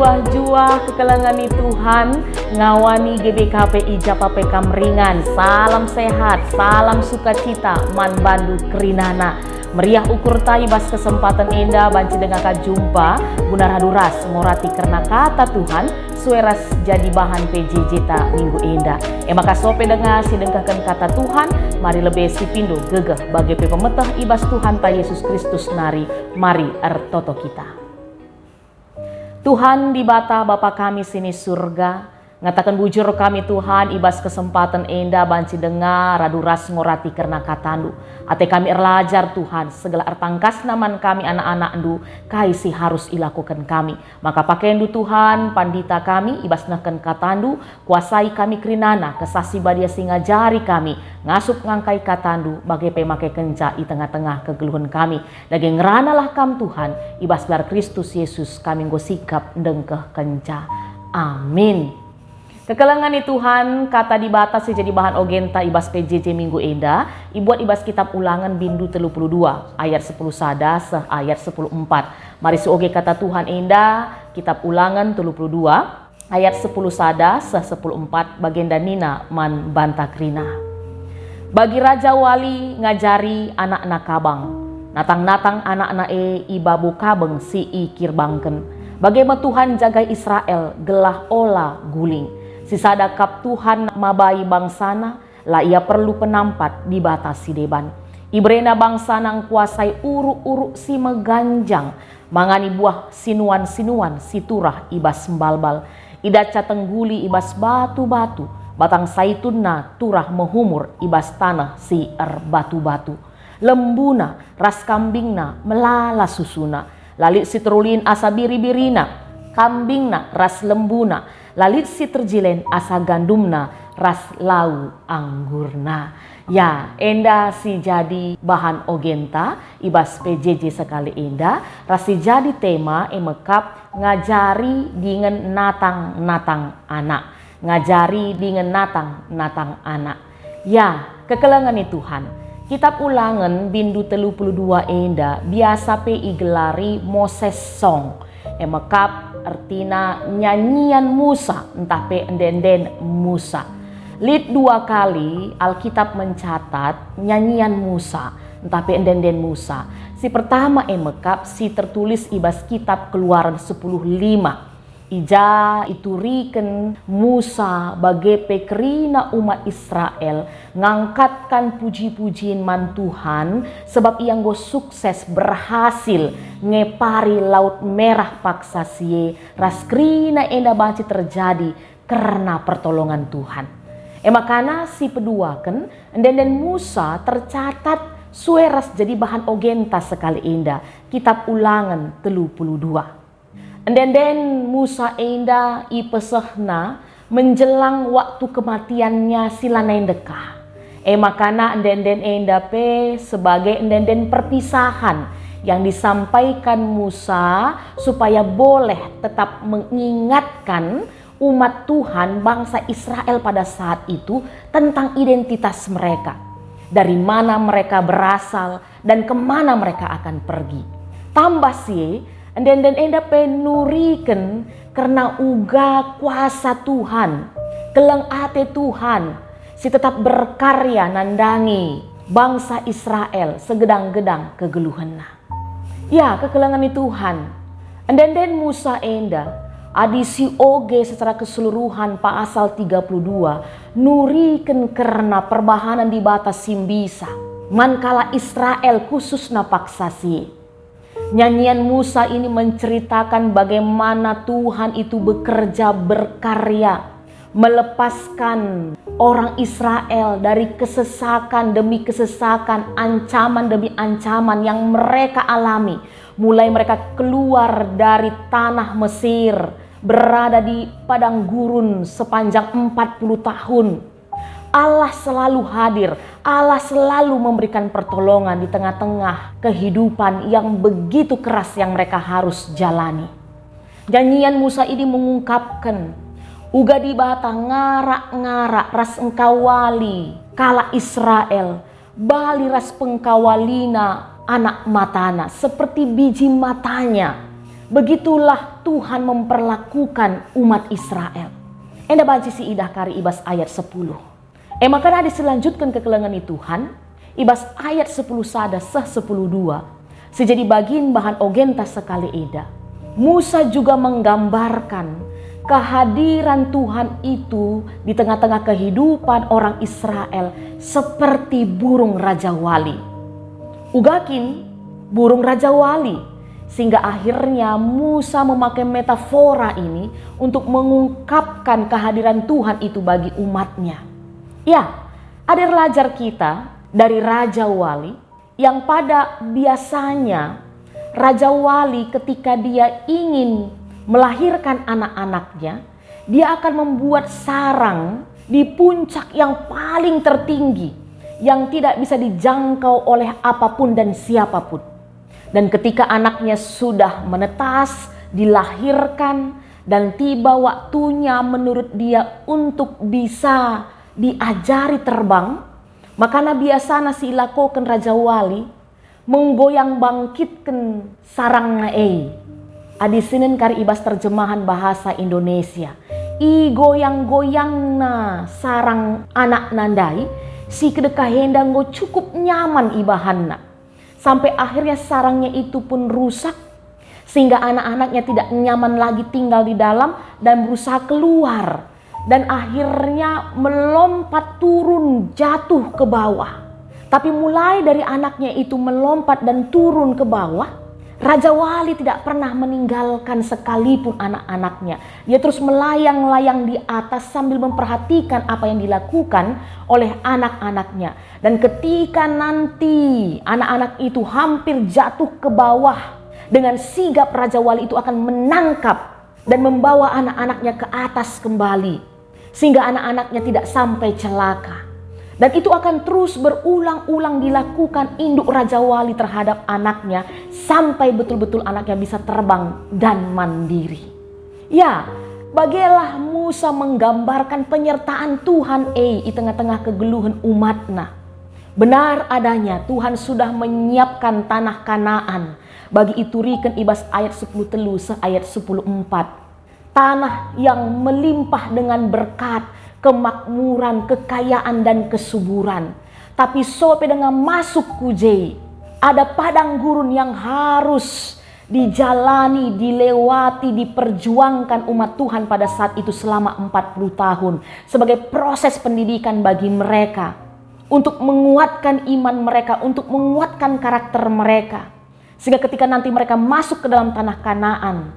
juah-juah kekelangani Tuhan, ngawani GBKP Ijapa PK Meringan, salam sehat, salam sukacita, man bandu kerinana. Meriah ukur tai bas kesempatan indah banci dengan jumpa Bunda Raduras morati karena kata Tuhan sueras jadi bahan PJJ ta minggu indah. Maka sope dengar si dengkakan kata Tuhan, mari lebih si pindo gegeh bagi pemetah ibas Tuhan ta Yesus Kristus nari, mari ertoto kita. Tuhan di bata Bapa kami sini surga, ngatakan bujur kami Tuhan ibas kesempatan indah banci dengar Raduras ngorati karena katandu. Ate kami erlajar Tuhan segala ertangkas naman kami anak-anak ndu kaisi harus ilakukan kami. Maka pakendu Tuhan pandita kami ibas naken katandu, kuasai kami kerinana kesasi badia singa jari kami ngasup ngangkai katandu bagai pemakai kenca di tengah-tengah kegeluhan kami. Lagi ngeranalah kam Tuhan ibas gelar Kristus Yesus kami ngosikap dengkeh kenca. Amin. Kekelangan ni Tuhan kata di batas jadi bahan ogenta ibas PJJ minggu enda ibuat ibas kitab ulangan bindu 32 ayat 10 sada seh ayat 10 4. Mari suoge kata Tuhan enda kitab ulangan 32 ayat 10 sada seh 10 4 bagenda nina man banta krina. Bagi Raja Wali ngajari anak-anak kabang, natang-natang anak-anak ibabu kabeng si ikir bangken. Bagaimana Tuhan jaga Israel gelah ola guling. Si sadakap Tuhan mabai bangsana, lah ia perlu penampat di batas si deban. Ibrena bangsana ang kuasai uruk-uruk si meganjang, mangani buah sinuan-sinuan si turah ibas sembalbal. Idaca tengguli ibas batu-batu, batang saitunna turah mehumur ibas tanah si batu-batu. Lembuna ras kambingna melala susuna, lalit si terulin asa biri-birina, kambingna ras lembuna. Lalit si terjilen asa gandumna ras lau anggurna. Ya enda si jadi bahan ogenta ibas PJJ sekali enda rasi jadi tema emekap ngajari dengan natang-natang anak. Ngajari dengan natang-natang anak. Ya kekelangan ni Tuhan. Kitab ulangan bindu 32 enda biasa pe igelari Moses Song. Emekap artina nyanyian Musa entah pe endenden Musa. Lid 2 kali Alkitab mencatat nyanyian Musa entah pe endenden Musa. Si pertama emekap si tertulis ibas kitab Keluaran 10:5. Ija ituriken Musa bagai pekerina umat Israel ngangkatkan puji-pujian man Tuhan sebab ia go sukses berhasil ngepari laut merah paksa sie raskrina enda banci terjadi karena pertolongan Tuhan. Makana si peduaken dan Musa tercatat sueras jadi bahan ogenta sekali enda kitab ulangan 32. Dan Musa enda ipesehna menjelang waktu kematiannya silanai dekah. Makana dan enda pe sebagai dan perpisahan yang disampaikan Musa supaya boleh tetap mengingatkan umat Tuhan bangsa Israel pada saat itu tentang identitas mereka. Dari mana mereka berasal dan kemana mereka akan pergi. Tambah sih dan enda penuriken karena uga kuasa Tuhan, keleng ate Tuhan, si tetap berkarya nandangi bangsa Israel segedang-gedang kegeluhanna. Ya kekelangan ni Tuhan. Dan Musa enda adisi oge secara keseluruhan pasal 32 nuriken karena perbahanan di batas simbisa. Mankala Israel khusus napaksasi. Nyanyian Musa ini menceritakan bagaimana Tuhan itu bekerja berkarya melepaskan orang Israel dari kesesakan demi kesesakan, ancaman demi ancaman yang mereka alami. Mulai mereka keluar dari tanah Mesir, berada di padang gurun sepanjang 40 tahun. Allah selalu hadir, Allah selalu memberikan pertolongan di tengah-tengah kehidupan yang begitu keras yang mereka harus jalani. Nyanyian Musa ini mengungkapkan, uga di bata ngarak-ngarak ras engkawali kala Israel, bali ras pengkawalina anak matana seperti biji matanya. Begitulah Tuhan memperlakukan umat Israel. Enda banci si idah kari ibas ayat 10. Maka ada selanjutkan kekelengan Tuhan, ibas ayat 10 sada seh 10:2. Sejadi bagin bahan ogenta sekali eda. Musa juga menggambarkan kehadiran Tuhan itu di tengah-tengah kehidupan orang Israel seperti burung Raja Wali. Ugakin burung Raja Wali, sehingga akhirnya Musa memakai metafora ini untuk mengungkapkan kehadiran Tuhan itu bagi umatnya. Ya, ada belajar kita dari Raja Wali yang pada biasanya Raja Wali ketika dia ingin melahirkan anak-anaknya, dia akan membuat sarang di puncak yang paling tertinggi yang tidak bisa dijangkau oleh apapun dan siapapun. Dan ketika anaknya sudah menetas, dilahirkan, dan tiba waktunya menurut dia untuk bisa diajari terbang, maka biasana si ilakokan Raja Wali menggoyang bangkitkan sarang nae. Adisinin kari ibas terjemahan bahasa Indonesia. I goyang-goyang na sarang anak nandai, si kedekahenda ngo cukup nyaman ibahanna. Sampai akhirnya sarangnya itu pun rusak, sehingga anak-anaknya tidak nyaman lagi tinggal di dalam dan berusaha keluar. Dan akhirnya melompat turun jatuh ke bawah. Tapi mulai dari anaknya itu melompat dan turun ke bawah, Raja Wali tidak pernah meninggalkan sekalipun anak-anaknya. Dia terus melayang-layang di atas sambil memperhatikan apa yang dilakukan oleh anak-anaknya. Dan ketika nanti anak-anak itu hampir jatuh ke bawah, dengan sigap Raja Wali itu akan menangkap dan membawa anak-anaknya ke atas kembali, sehingga anak-anaknya tidak sampai celaka. Dan itu akan terus berulang-ulang dilakukan induk Raja Wali terhadap anaknya sampai betul-betul anaknya bisa terbang dan mandiri. Ya, bagilah Musa menggambarkan penyertaan Tuhan di tengah-tengah kegeluhan umatnya. Benar adanya Tuhan sudah menyiapkan tanah Kanaan bagi iturikan ibas ayat 10 telu ayat 10:4. Tanah yang melimpah dengan berkat, kemakmuran, kekayaan dan kesuburan. Tapi sope dengan masuk kujei, ada padang gurun yang harus dijalani, dilewati, diperjuangkan umat Tuhan pada saat itu selama 40 tahun. Sebagai proses pendidikan bagi mereka. Untuk menguatkan iman mereka, untuk menguatkan karakter mereka. Sehingga ketika nanti mereka masuk ke dalam tanah Kanaan,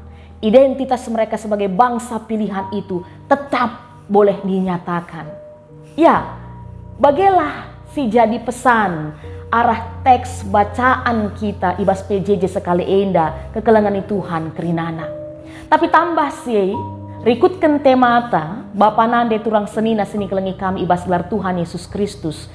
identitas mereka sebagai bangsa pilihan itu tetap boleh dinyatakan. Ya, bagilah si jadi pesan arah teks bacaan kita ibas PJJ sekali enda kekelengan Tuhan kerinana. Tapi tambah sih, rikutkan temata Bapa nande turang senina sini kelengi kami ibas gelar Tuhan Yesus Kristus.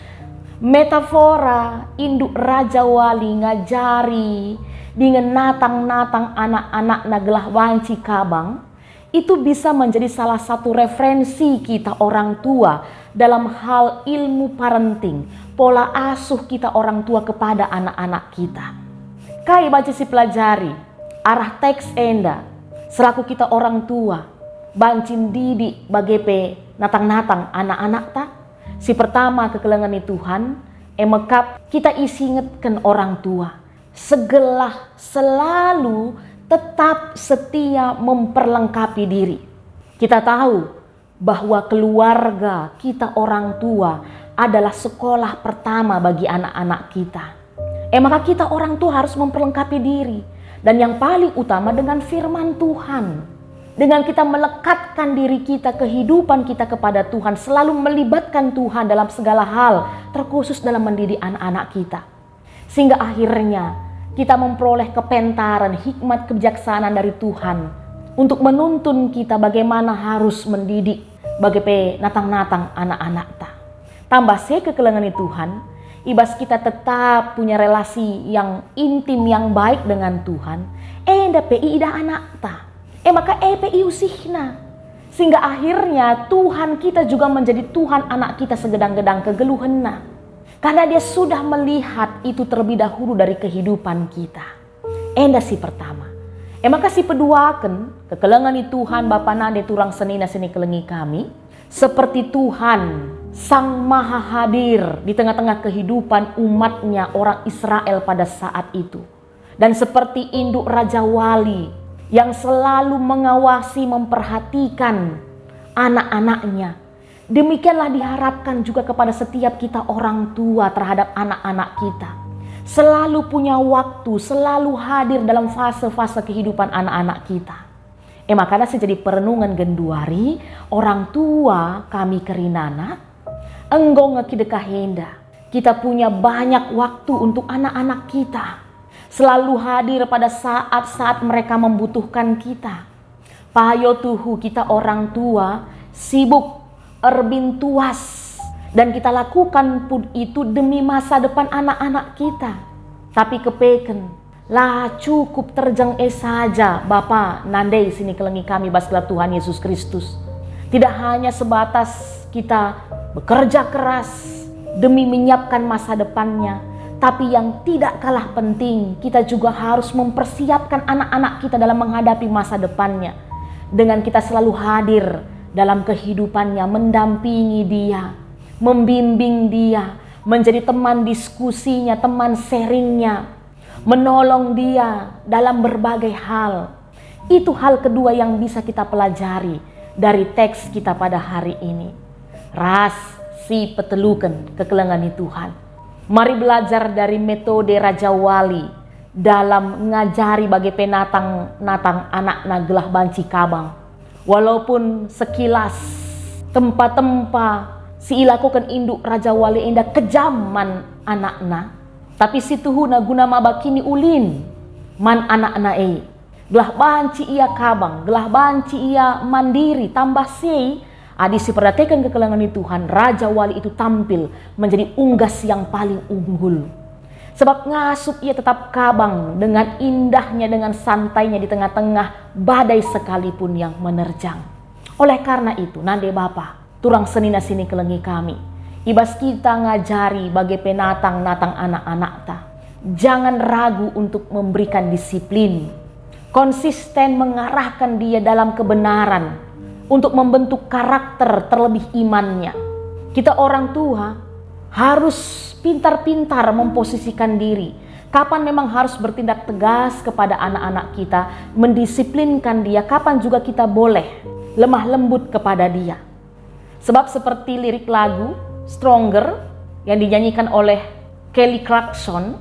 Metafora induk Raja Wali ngajari dengan natang-natang anak-anak nagelah wanci kabang, itu bisa menjadi salah satu referensi kita orang tua dalam hal ilmu parenting, pola asuh kita orang tua kepada anak-anak kita. Kai baca si pelajari arah teks enda selaku kita orang tua bancin didik bagepe natang-natang anak-anak ta. Si pertama kekelengan Tuhan emekap kita isi ingetkan orang tua segelah selalu tetap setia memperlengkapi diri. Kita tahu bahwa keluarga kita orang tua adalah sekolah pertama bagi anak-anak kita. Maka kita orang tua harus memperlengkapi diri. Dan yang paling utama dengan firman Tuhan. Dengan kita melekatkan diri kita, kehidupan kita kepada Tuhan. Selalu melibatkan Tuhan dalam segala hal. Terkhusus dalam mendidik anak-anak kita. Sehingga akhirnya kita memperoleh kepentaran, hikmat, kebijaksanaan dari Tuhan untuk menuntun kita bagaimana harus mendidik bagaimana natang-natang anak-anak ta. Tambah saya kekelengan Tuhan, ibas kita tetap punya relasi yang intim, yang baik dengan Tuhan. Enda PI ida anak ta. Maka PI usihna. Sehingga akhirnya Tuhan kita juga menjadi Tuhan anak kita segedang-gedang kegeluhenna. Karena dia sudah melihat itu terlebih dahulu dari kehidupan kita. Enda si pertama. Makasih peduakan kekelengan di Tuhan Bapa nade turang senina seni kelengi kami. Seperti Tuhan Sang Maha hadir di tengah-tengah kehidupan umatnya orang Israel pada saat itu. Dan seperti induk Raja Wali yang selalu mengawasi, memperhatikan anak-anaknya. Demikianlah diharapkan juga kepada setiap kita orang tua terhadap anak-anak kita. Selalu punya waktu, selalu hadir dalam fase-fase kehidupan anak-anak kita. Makanya sejadi perenungan genduari, orang tua kami kerinana, enggo ngekidekah henda. Kita punya banyak waktu untuk anak-anak kita. Selalu hadir pada saat-saat mereka membutuhkan kita. Payo tuhu kita orang tua sibuk erbin tuas. Dan kita lakukan pun itu demi masa depan anak-anak kita. Tapi kepeken lah cukup terjang saja Bapa nandai sini kelengi kami baslah Tuhan Yesus Kristus. Tidak hanya sebatas kita bekerja keras demi menyiapkan masa depannya, tapi yang tidak kalah penting kita juga harus mempersiapkan anak-anak kita dalam menghadapi masa depannya. Dengan kita selalu hadir dalam kehidupannya, mendampingi dia, membimbing dia, menjadi teman diskusinya, teman sharingnya, menolong dia dalam berbagai hal. Itu hal kedua yang bisa kita pelajari dari teks kita pada hari ini. Ras si petelukan kekelengan Tuhan. Mari belajar dari metode Raja Wali dalam ngajari bagi penatang-natang anak nagelah banci kabang. Walaupun sekilas tempat-tempat si ilakukan induk Raja Wali indah kejaman anakna, tapi si tuhuna guna mabakini ulin man anak-anak gelah banci ia kabang, gelah banci ia mandiri, tambah sei adi si perhatikan kekelengan Tuhan, Raja Wali itu tampil menjadi unggas yang paling unggul. Sebab ngasup ia tetap kabang dengan indahnya, dengan santainya di tengah-tengah badai sekalipun yang menerjang. Oleh karena itu, nande Bapa, turang senina sini kelengi kami. Ibas kita ngajari bagi penatang-natang anak-anak ta. Jangan ragu untuk memberikan disiplin. Konsisten mengarahkan dia dalam kebenaran. Untuk membentuk karakter terlebih imannya. Kita orang tua harus pintar-pintar memposisikan diri. Kapan memang harus bertindak tegas kepada anak-anak kita. Mendisiplinkan dia. Kapan juga kita boleh lemah lembut kepada dia. Sebab seperti lirik lagu Stronger yang dinyanyikan oleh Kelly Clarkson,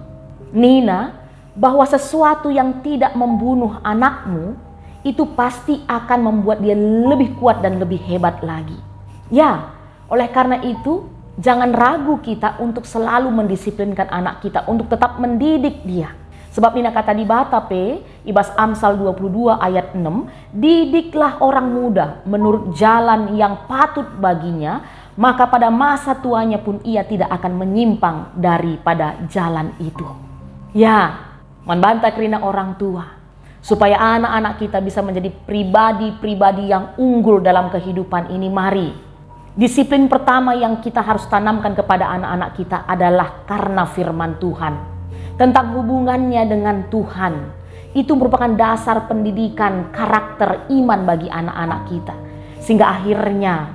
Nina, bahwa sesuatu yang tidak membunuh anakmu itu pasti akan membuat dia lebih kuat dan lebih hebat lagi. Ya, oleh karena itu jangan ragu kita untuk selalu mendisiplinkan anak kita, untuk tetap mendidik dia. Sebab Nina kata di Batape, Ibas Amsal 22 ayat 6, didiklah orang muda menurut jalan yang patut baginya, maka pada masa tuanya pun ia tidak akan menyimpang daripada jalan itu. Ya, membantah kerina orang tua, supaya anak-anak kita bisa menjadi pribadi-pribadi yang unggul dalam kehidupan ini. Mari, disiplin pertama yang kita harus tanamkan kepada anak-anak kita adalah karena firman Tuhan. Tentang hubungannya dengan Tuhan. Itu merupakan dasar pendidikan karakter iman bagi anak-anak kita. Sehingga akhirnya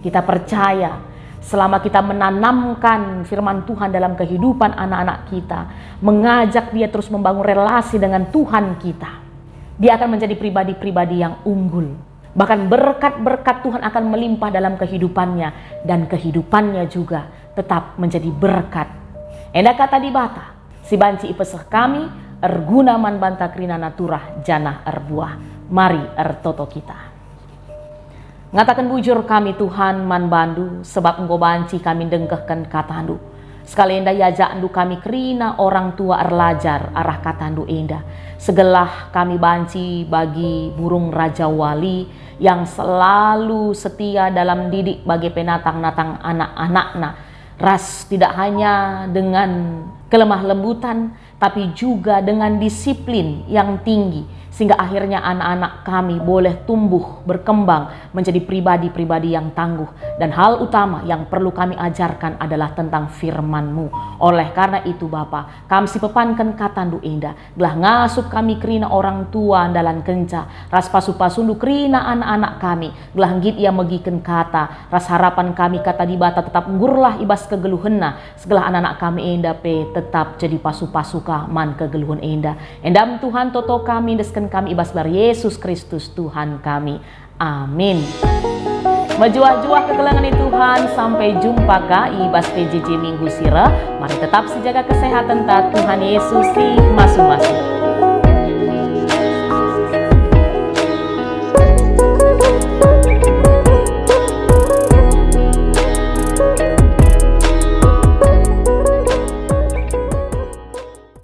kita percaya selama kita menanamkan firman Tuhan dalam kehidupan anak-anak kita, mengajak dia terus membangun relasi dengan Tuhan kita, dia akan menjadi pribadi-pribadi yang unggul. Bahkan berkat-berkat Tuhan akan melimpah dalam kehidupannya, dan kehidupannya juga tetap menjadi berkat. Endah kata di Bata, si banci ipeseh kami, erguna man banta krina naturah janah erbuah. Mari ertoto kita. Ngatakan bujur kami Tuhan man bandu, sebab engkau banci kami dengkehkan katandu. Sekali endah yajak andu kami kerina orang tua erlajar arah katandu endah. Segelah kami banci bagi burung Raja Wali yang selalu setia dalam didik bagi penatang-natang anak-anakna. Ras tidak hanya dengan kelemah lembutan, tapi juga dengan disiplin yang tinggi, sehingga akhirnya anak-anak kami boleh tumbuh, berkembang menjadi pribadi-pribadi yang tangguh. Dan hal utama yang perlu kami ajarkan adalah tentang firman-Mu. Oleh karena itu Bapa, kami sipepankan katandu enda, gelah ngasup kami kerina orang tua dalam kenca, ras pasu-pasundu kerina anak-anak kami, gelah git ia megiken kata, ras harapan kami kata di bata tetap ngurlah ibas kegeluhenna, segala anak-anak kami enda pe tetap jadi pasu-pasuka man kegeluhan enda. Endam Tuhan toto kami desken kami ibas bar Yesus Kristus Tuhan kami. Amin. Majuah-juah kegelangan Tuhan, sampai jumpa ka ibas PJJ Minggu Sira. Mari tetap sejaga kesehatan ta Tuhan Yesus si masing-masing.